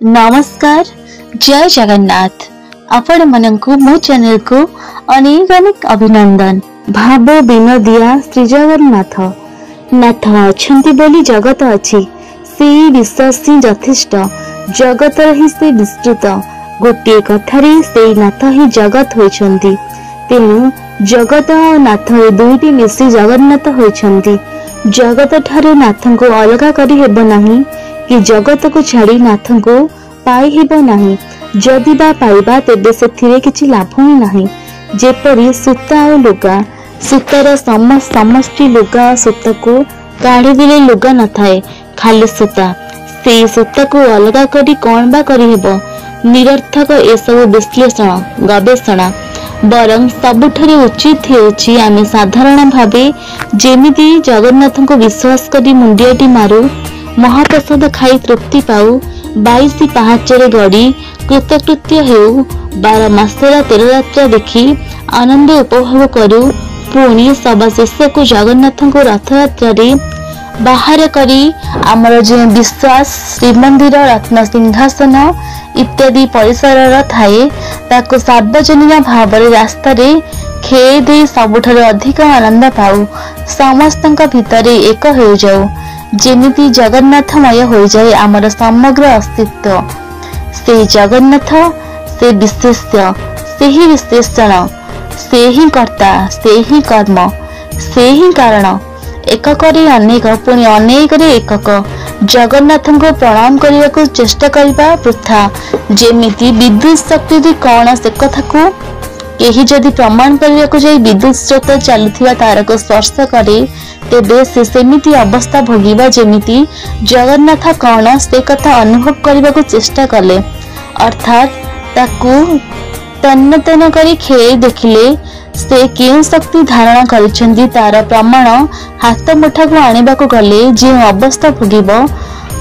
नमस्कार। जय जगन्नाथ। आपण मनंकु मो चैनल को अनेक अनेक अभिनंदन। भाव विनोदिया श्री जगन्नाथ नाथ अछंती बोली जगत अछि से विश्वास ही यथेष्ट। जगत ही से विस्तृत गोटे कथारे से नाथ ही जगत होइछंती। तेणु जगत और नाथ ए दुईटी मिसी जगन्नाथ होइछंती। जगत ठारे नाथ को अलगा करी हेबो नाही कि जगत को छाड़ी नाथ को पाई हेबो नाही। जदि बा पाइबा तेबे सेथिरे किछि लाभ ही नाही। जेपरि सूता और लुगा, सूतार समष्टि लुगा सूता को काढ़ी देले लुगा न थाए, खाली सूता। से सूता को अलगा करी कौन बा करी हेबो? निरर्थक ए सब विश्लेषण गवेषणा। बरं सबुठारे उचित हेउछि आमे साधारण भावे जेमिति जगन्नाथ को विश्वास करी मुंडियाटी मारू, महाप्रसाद खाई तृप्ति पाऊ, 22 पाहाचरे गड़ी कृतकृत्य हेउ, 12 मासरा 13 रात्रा देखी आनंद उपभोग करू। पुणी सभा शेष को जगन्नाथ को रथयात्रा बाहर करी आमर जो विश्वास श्रीमंदिर रत्न सिंहासन इत्यादि परिसर थाए ताको सार्वजनिक भाव रास्ता खेई दे सबुठारे अधिक आनंद पाऊ। समस्तंक भितरे एक हो जाऊ, जेमिति जगन्नाथमय हो जाए आमर समग्र अस्तित्व। से जगन्नाथ, से विशेष्य, से ही विशेषण, से ही कर्ता, से ही कर्म, से ही कारण। एकक अनेक पुणी अनेक एकक। जगन्नाथ को प्रणाम करने को चेष्टा करबा वृथा। जेमिति विद्युत शक्ति कौन से कथा को केही जदि प्रमाण करने को जाई विद्युत स्रोत चलुथिबा तार को स्पर्श करे तेबे से सेमिति अवस्था भोगिबा। जेमिति जगन्नाथ कौन से कथा अनुभव करने को चेष्टा कले, अर्थात ताकू तन्न तन्न करी खेई देखिले से केउ शक्ति धारण करिसेंती तार प्रमाण हाथ मुठा को आनिबा को गले जे अवस्था भोगिबो,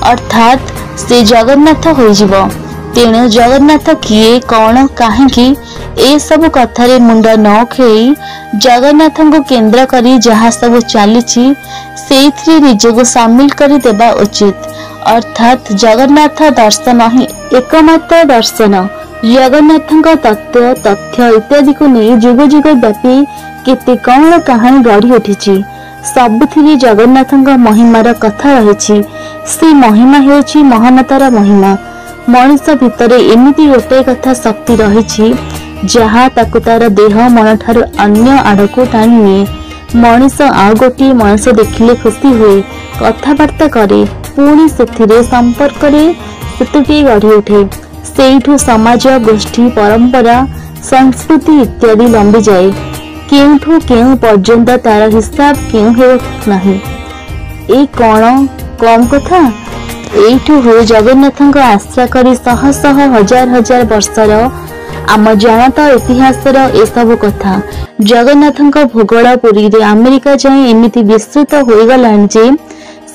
अर्थात से जगन्नाथ होइजिबो। तेणु जगन्नाथ किए कौन काहेकि ए सब कथारे मुंड न खेई जगन्नाथ को केंद्र करी जहाँ सब चलीछि सेइथिरे निजको सामिल करी देबा उचित। अर्थात जगन्नाथ दर्शन ही एकमात्र दर्शन। जगन्नाथ तत्व तथ्य इत्यादि को नहीं जुग जुग व्यापी केते कौन कहानी गढ़ी उठी। सबुथिरे जगन्नाथ महिमार कथा रही। से महिमा हेउछि महानतार महिमा। मनुष्य भितरे एमिति गोटे कथा शक्ति रही जहाँ ताकु तार देह मन ठारू अन्य आड़को टाणी निए। मनुष्य आउ गोटे मनुष्य देखिले खुशी हुए, कथबार्ता करे, पुणी सेथिरे संपर्क सेतुटी गढ़ी उठे। सेठू समाज, गोष्ठी, परंपरा, संस्कृति इत्यादि लंबी जाए। केउठू केउ पर्यंत तार हिसाब केउ हेउ नाही। ए कौन कम कथा? एठू हो जगन्नाथ आश्रा करी शह शह हजार हजार वर्षर आम जानता इतिहासर ए सब कथा। जगन्नाथ भूगोल पुरी रे अमेरिका जाए एमिति विस्तृत हो गलानी जे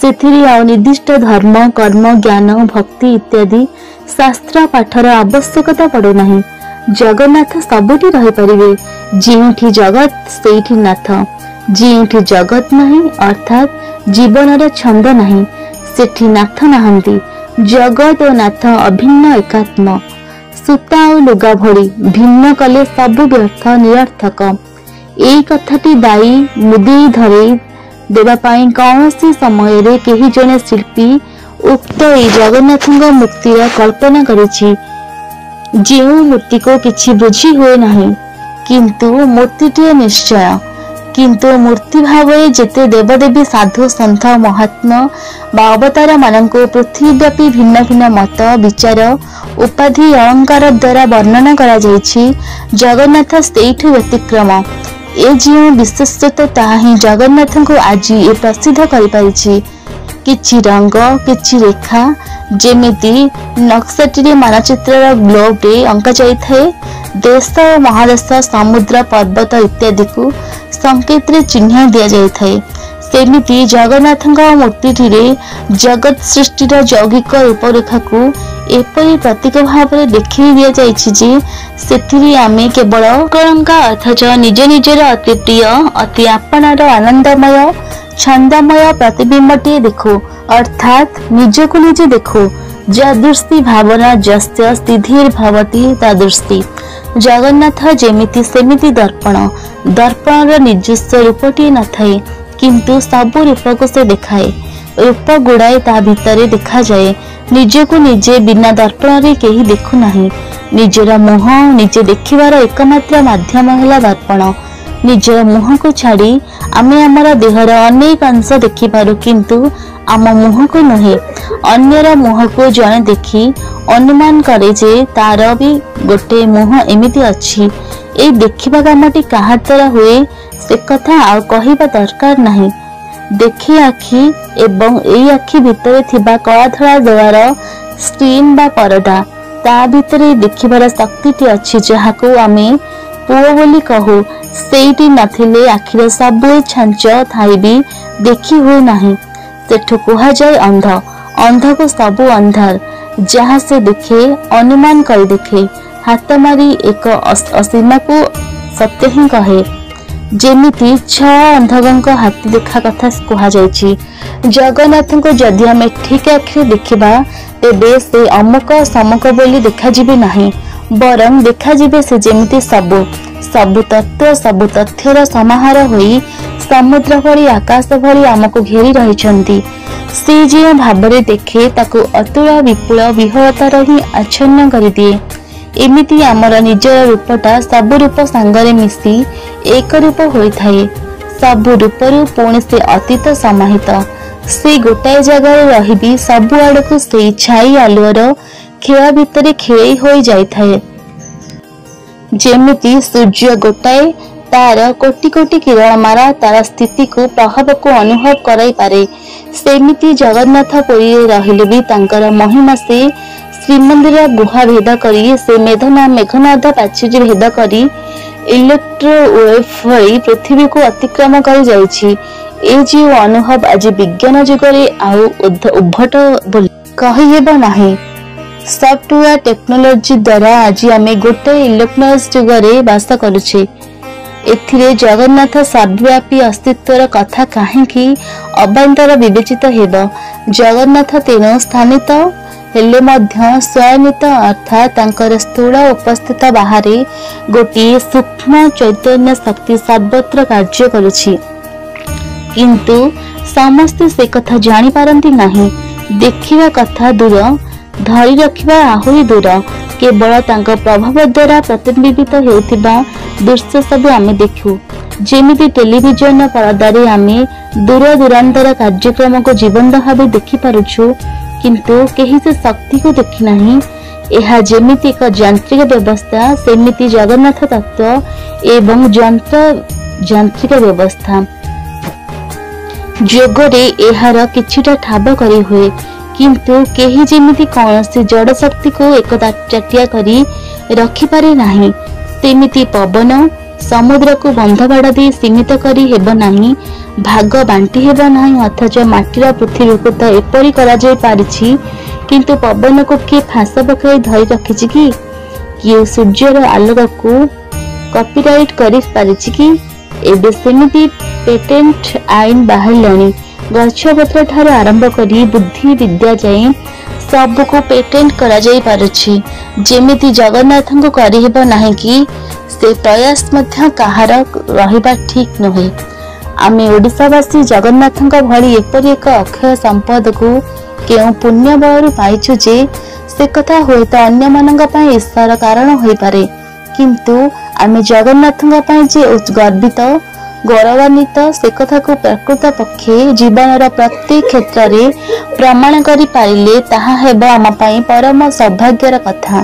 सेथिरे आ निर्दिष्ट धर्म, कर्म, ज्ञान, भक्ति इत्यादि शास्त्र पाठर आवश्यकता पड़े नाही। जगन्नाथ सबुठी रही परिवे। जेउठी जगत सेठी नाथ। जेउठी जगत नाही अर्थात जीवनर छंद नाही सेठी नाथ नाहंती। जगत और नाथ अभिन्न एकात्म। सूता और लुगा भड़ी भिन्न कले सबु व्यर्थ निरर्थक। एई कथाटी दाई मुदेई धरेई देबा पाई कौनसी समय रे केही जने शिल्पी उक्त ए जगन्नाथ मूर्तिर कल्पना करिछि। जेउ मूर्ति को किछि बुझी हुए नाही, किंतु मूर्तिटी निश्चय। किंतु मूर्ति भावे जेते देवदेवी, साधु, सन्थ, महात्मा बा अवतार माननको पृथ्वीव्यापी भिन्न भिन्न मत, विचार, उपाधि, अलंकार द्वारा वर्णना करा जाइछि, जगन्नाथ सेठु व्यतिक्रम। ए जो विशेषत्व ताहा ही जगन्नाथ को आज ए प्रसिद्ध करि परिछि। किछि रंग, किछि रेखा, जेमिति नक्साटी मानचित्र ग्लोब रे अंका जाइथाए। देश, महादेश, समुद्र, पर्वत इत्यादि को संकेत रे चिन्ह दिया जाइथाए। सेमिति जगन्नाथ मूर्ति जगत सृष्टिर यौगिक रूपरेखा को एपरी प्रतीक भाव में देखि दिया जाइछि जे सेथिरे आमे केवल कलंका अथच निज निजर अति प्रिय, अति आपणार आनंदमय, छंदमय प्रतिबिंबटी देखो, अर्थात निजको निजे देखो। ଯଦୃଷ୍ଟି ଭାବନା ଯସ୍ୟ ସିଦ୍ଧିର୍ଭବତି ତଦୃଷ୍ଟି। ଜଗନ୍ନାଥ ଯେମିତି ସେମିତି ଦର୍ପଣ। ଦର୍ପଣର ନିଜସ୍ୱ ରୂପଟିଏ ନଥାଏ, କିନ୍ତୁ ସବୁ ରୂପକୁ ସେ ଦେଖାଏ। ରୂପ ଗୁଡ଼ାଏ ତା ଭିତରେ ଦେଖାଯାଏ। ନିଜକୁ ନିଜେ ବିନା ଦର୍ପଣରେ କେହି ଦେଖୁନାହିଁ। ନିଜର ମୁହଁ ନିଜେ ଦେଖିବାର ଏକମାତ୍ର ମାଧ୍ୟମ ହେଲା ଦର୍ପଣ। ନିଜର ମୁହଁକୁ ଛାଡ଼ି ଆମେ ଆମର ଦେହର ଅନେକ ଅଂଶ ଦେଖିପାରୁ, କିନ୍ତୁ ଆମ ମୁହଁକୁ ନୁହେଁ। ଅନ୍ୟର ମୁହଁକୁ ଜଣେ ଦେଖି ଅନୁମାନ କରେ ଯେ ତାର ବି ଗୋଟେ ମୁହଁ ଏମିତି ଅଛି। ଏଇ ଦେଖିବା କାମଟି କାହା ଦ୍ୱାରା ହୁଏ ସେ କଥା ଆଉ କହିବା ଦରକାର ନାହିଁ। ଦେଖେ ଆଖି ଏବଂ ଏଇ ଆଖି ଭିତରେ ଥିବା କଳାଧଳା ଦେବାର ସ୍କ୍ରିନ୍ ବା ପରଦା, ତା ଭିତରେ ଦେଖିବାର ଶକ୍ତିଟି ଅଛି ଯାହାକୁ ଆମେ ପୁଅ ବୋଲି କହୁ। ସେଇଟି ନଥିଲେ ଆଖିର ସବୁ ଛାଞ୍ଚ ଥାଇ ବି ଦେଖି ହୁଏ ନାହିଁ। ସେଠୁ କୁହାଯାଏ ଅନ୍ଧ। ଅନ୍ଧକୁ ସବୁ ଅନ୍ଧାର। ଯାହା ସେ ଦେଖେ ଅନୁମାନ କରି ଦେଖେ। ହାତ ମାରି ଏକ ଅସୀମାକୁ ସତ୍ୟ ହିଁ କହେ। ଯେମିତି 6 ଅନ୍ଧକଙ୍କ ହାତୀ ଦେଖା କଥା କୁହାଯାଇଛି। ଜଗନ୍ନାଥଙ୍କୁ ଯଦି ଆମେ ଠିକ ଆଖିରେ ଦେଖିବା ତେବେ ସେ ଅମୁକ ସମୁକ ବୋଲି ଦେଖାଯିବେ ନାହିଁ, ବରଂ ଦେଖାଯିବେ ସେ ଯେମିତି ସବୁ ତତ୍ତ୍ୱ ସବୁ ତଥ୍ୟର ସମାହାର ହୋଇ ସମୁଦ୍ର ଭଳି ଆକାଶ ଭଳି ଆମକୁ ଘେରି ରହିଛନ୍ତି। ସେ ଯେଉଁ ଭାବରେ ଦେଖେ ତାକୁ ଅତୁଳ ବିପୁଳ ବିହଳତାର ହିଁ ଆଚ୍ଛନ୍ନ କରିଦିଏ। ଏମିତି ଆମର ନିଜର ରୂପଟା ସବୁ ରୂପ ସାଙ୍ଗରେ ମିଶି ଏକ ରୂପ ହୋଇଥାଏ। ସବୁ ରୂପରୁ ପୁଣି ସେ ଅତୀତ ସମାହିତ। ସେ ଗୋଟାଏ ଜାଗାରେ ରହିବି ସବୁ ଆଡକୁ ସେଇ ଛାଇ ଆଲୁଅର ଖେଳ ଭିତରେ ଖେଳେଇ ହୋଇ ଯାଇଥାଏ। ଯେମିତି ସୂର୍ଯ୍ୟ ଗୋଟାଏ, ତାର କୋଟି କୋଟି କିରଣମାଳା ତାର ସ୍ଥିତିକୁ ପ୍ରଭାବକୁ ଅନୁଭବ କରାଇ ପାରେ। ସେମିତି ଜଗନ୍ନାଥ ପୁରୀରେ ରହିଲେ ବି ତାଙ୍କର ମହିମା ସେ ଶ୍ରୀମନ୍ଦିର ଗୁହା ଭେଦ କରି, ସେ ମେଘନାଦ ପାଚେରୀ ଭେଦ କରି ଇଲେକ୍ଟ୍ରୋୱେଭ ଭଳି ପୃଥିବୀକୁ ଅତିକ୍ରମ କରି ଯାଇଛି। ଏ ଯେଉଁ ଅନୁଭବ ଆଜି ବିଜ୍ଞାନ ଯୁଗରେ ଆଉ ଉଦ୍ଭଟ ବୋଲି କହିହେବ ନାହିଁ। ସଫ୍ଟୱେୟାର ଟେକ୍ନୋଲୋଜି ଦ୍ୱାରା ଆଜି ଆମେ ଗୋଟେ ଇଲେକ୍ଟ୍ରୋନିକ୍ସ ଯୁଗରେ ବାସ କରୁଛେ। ଏଥିରେ ଜଗନ୍ନାଥ ସର୍ବବ୍ୟାପୀ ଅସ୍ତିତ୍ୱର କଥା କାହିଁକି ଅବାନ୍ତର ବିବେଚିତ ହେବ? ଜଗନ୍ନାଥ ତେଣୁ ସ୍ଥାନିତ ହେଲେ ମଧ୍ୟ ସ୍ୱୟନିତ, ଅର୍ଥାତ୍ ତାଙ୍କର ସ୍ଥୂଳ ଉପସ୍ଥିତ ବାହାରେ ଗୋଟିଏ ସୂକ୍ଷ୍ମ ଚୈତନ୍ୟ ଶକ୍ତି ସର୍ବତ୍ର କାର୍ଯ୍ୟ କରୁଛି। କିନ୍ତୁ ସମସ୍ତେ ସେ କଥା ଜାଣିପାରନ୍ତି ନାହିଁ। ଦେଖିବା କଥା ଦୂର, ଧରି ରଖିବା ଆହୁରି ଦୂର। କେବଳ ତାଙ୍କ ପ୍ରଭାବ ଦ୍ୱାରା ପ୍ରତିବିମ୍ବିତ ହେଉଥିବା ଦୃଶ୍ୟ ସବୁ ଆମେ ଦେଖୁ। ଯେମିତି ଟେଲିଭିଜନ ପରଦାରେ ଆମେ ଦୂର ଦୂରାନ୍ତର କାର୍ଯ୍ୟକ୍ରମକୁ ଜୀବନ୍ତ ଭାବେ ଦେଖିପାରୁଛୁ, କିନ୍ତୁ କେହି ସେ ଶକ୍ତିକୁ ଦେଖି ନାହିଁ। ଏହା ଯେମିତି ଏକ ଯାନ୍ତ୍ରିକ ବ୍ୟବସ୍ଥା, ସେମିତି ଜଗନ୍ନାଥ ତତ୍ତ୍ୱ ଏବଂ ଯାନ୍ତ୍ରିକ ବ୍ୟବସ୍ଥା। ଯୋଗରେ ଏହାର କିଛିଟା ଠାବ କରି ହୁଏ, କିନ୍ତୁ କେହି ଯେମିତି କୌଣସି ଜଡ଼ ଶକ୍ତିକୁ ଏକଚାଟିଆ କରି ରଖିପାରେ ନାହିଁ, ସେମିତି ପବନ ସମୁଦ୍ରକୁ ବନ୍ଧବାଡ଼ ଦେଇ ସୀମିତ କରି ହେବ ନାହିଁ, ଭାଗ ବାଣ୍ଟି ହେବ ନାହିଁ। ଅଥଚ ମାଟିର ପୃଥିବୀକୁ ତ ଏପରି କରାଯାଇ ପାରିଛି, କିନ୍ତୁ ପବନକୁ କିଏ ଫାଶ ପକାଇ ଧରି ରଖିଛି କି? କିଏ ସୂର୍ଯ୍ୟର ଆଲୋକକୁ କପିରାଇଟ୍ କରି ପାରିଛି କି? ଏବେ ସେମିତି ପେଟେଣ୍ଟ ଆଇନ ବାହାରିଲାଣି। ଗଛପତ୍ର ଠାରୁ ଆରମ୍ଭ କରି ବୁଦ୍ଧି ବିଦ୍ୟା ଯାଏଁ ସବୁକୁ ପେଟେଣ୍ଟ କରାଯାଇ ପାରୁଛି। ଯେମିତି ଜଗନ୍ନାଥଙ୍କୁ କରିହେବ ନାହିଁ କି ସେ ପ୍ରୟାସ ମଧ୍ୟ କାହାର ରହିବା ଠିକ ନୁହେଁ। ଆମେ ଓଡ଼ିଶାବାସୀ ଜଗନ୍ନାଥଙ୍କ ଭଳି ଏପରି ଏକ ଅକ୍ଷୟ ସମ୍ପଦକୁ କେଉଁ ପୁଣ୍ୟ ବଳରୁ ପାଇଛୁ ଯେ ସେ କଥା ହୁଏତ ଅନ୍ୟମାନଙ୍କ ପାଇଁ ଈର୍ଷାର କାରଣ ହୋଇପାରେ, କିନ୍ତୁ ଆମେ ଜଗନ୍ନାଥଙ୍କ ପାଇଁ ଯେ ଗର୍ବିତ ଗୌରବାନ୍ୱିତ ସେ କଥାକୁ ପ୍ରକୃତ ପକ୍ଷେ ଜୀବନର ପ୍ରତ୍ୟେକ କ୍ଷେତ୍ରରେ ପ୍ରମାଣ କରି ପାରିଲେ ତାହା ହେବ ଆମ ପାଇଁ ପରମ ସୌଭାଗ୍ୟର କଥା।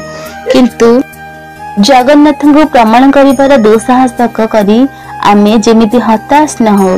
କିନ୍ତୁ ଜଗନ୍ନାଥଙ୍କୁ ପ୍ରମାଣ କରିବାର ଦୁଃସାହସ କରି ଆମେ ଯେମିତି ହତାଶ ନ ହଉ।